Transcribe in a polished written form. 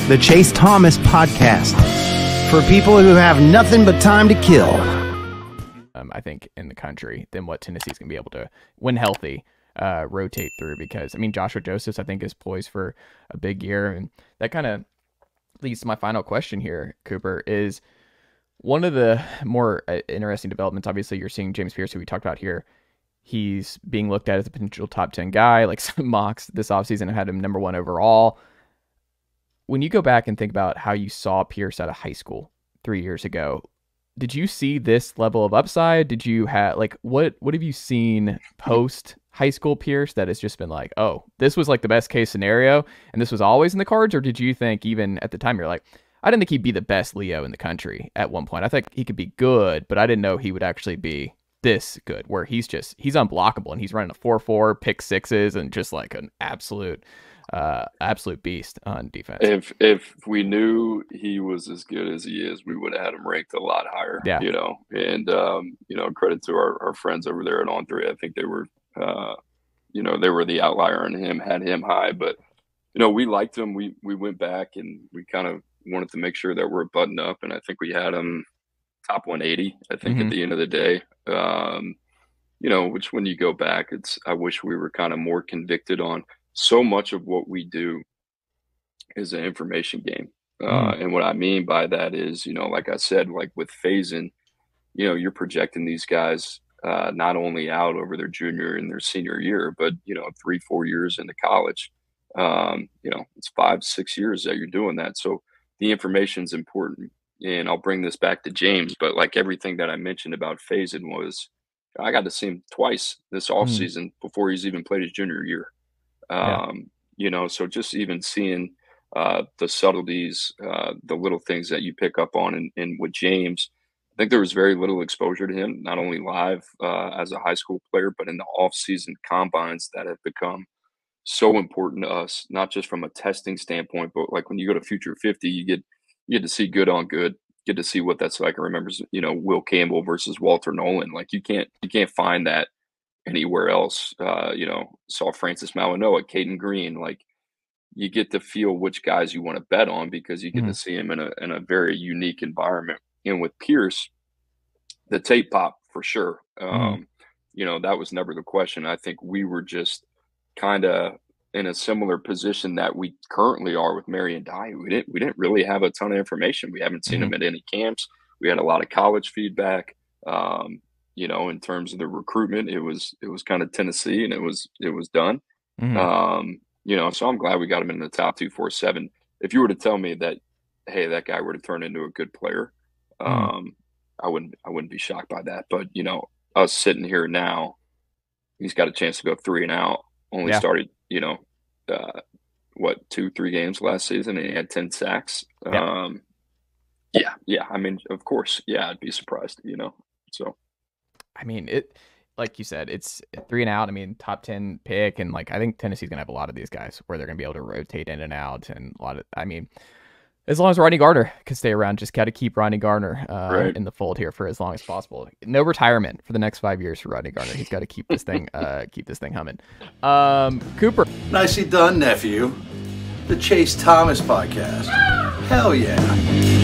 the Chase Thomas Podcast, for people who have nothing but time to kill. I think, in the country than what Tennessee's going to be able to, when healthy, rotate through. Because, I mean, Joshua Josephs, I think, is poised for a big year. And that kind of leads to my final question here, Cooper, is one of the more interesting developments. Obviously, you're seeing James Pearce, who we talked about here. He's being looked at as a potential top 10 guy. Like, some mocks this offseason have had him number 1 overall. When you go back and think about how you saw Pearce out of high school 3 years ago, did you see this level of upside? Did you have, like, what have you seen post high school Pearce that has just been like, oh, this was like the best case scenario and this was always in the cards? Or did you think, even at the time, you're like, I didn't think he'd be the best Leo in the country at one point. I think he could be good, but I didn't know he would actually be this good, where he's unblockable and he's running a 4.4, pick sixes, and just like an absolute beast on defense. If we knew he was as good as he is, we would have had him ranked a lot higher. Yeah. And credit to our friends over there at On 3. I think they were they were the outlier on him, had him high, but we liked him. We went back and we kind of wanted to make sure that we're buttoned up, and I think we had him top 180, I think, at the end of the day. Which, when you go back, I wish we were kind of more convicted on. So much of what we do is an information game. And what I mean by that is, like I said, like with Faizon, you're projecting these guys not only out over their junior and their senior year, but, 3-4 years into college. It's 5-6 years that you're doing that. So the information is important. And I'll bring this back to James, but like everything that I mentioned about Faizon was, I got to see him twice this offseason before he's even played his junior year. So just even seeing the subtleties, the little things that you pick up on, and with James, I think there was very little exposure to him, not only live as a high school player, but in the off-season combines that have become so important to us, not just from a testing standpoint, but like when you go to Future 50, you get to see good on good, get to see what that's like. I remember, Will Campbell versus Walter Nolan. Like you can't find that anywhere else. Saw Francis Mawanoa, Caden Green. Like you get to feel which guys you want to bet on because you get to see him in a very unique environment. And with Pearce, the tape pop for sure. That was never the question. I think we were just kind of in a similar position that we currently are with Marion. We didn't really have a ton of information. We haven't seen him at any camps. We had a lot of college feedback. In terms of the recruitment, it was kind of Tennessee, and it was done. So I'm glad we got him in the top 247. If you were to tell me that, hey, that guy were to turn into a good player, I wouldn't be shocked by that. But us sitting here now, he's got a chance to go 3 and out. Only started, 2-3 games last season, and he had 10 sacks. I mean, of course, I'd be surprised, So, I mean, it, like you said, it's 3 and out. I mean, top 10 pick, and like I think Tennessee's gonna have a lot of these guys where they're gonna be able to rotate in and out, and as long as Rodney Garner can stay around, just got to keep Rodney Garner in the fold here for as long as possible. No retirement for the next 5 years for Rodney Garner. He's got to keep this thing humming. Cooper, Nicely done, nephew. The Chase Thomas Podcast. Hell yeah.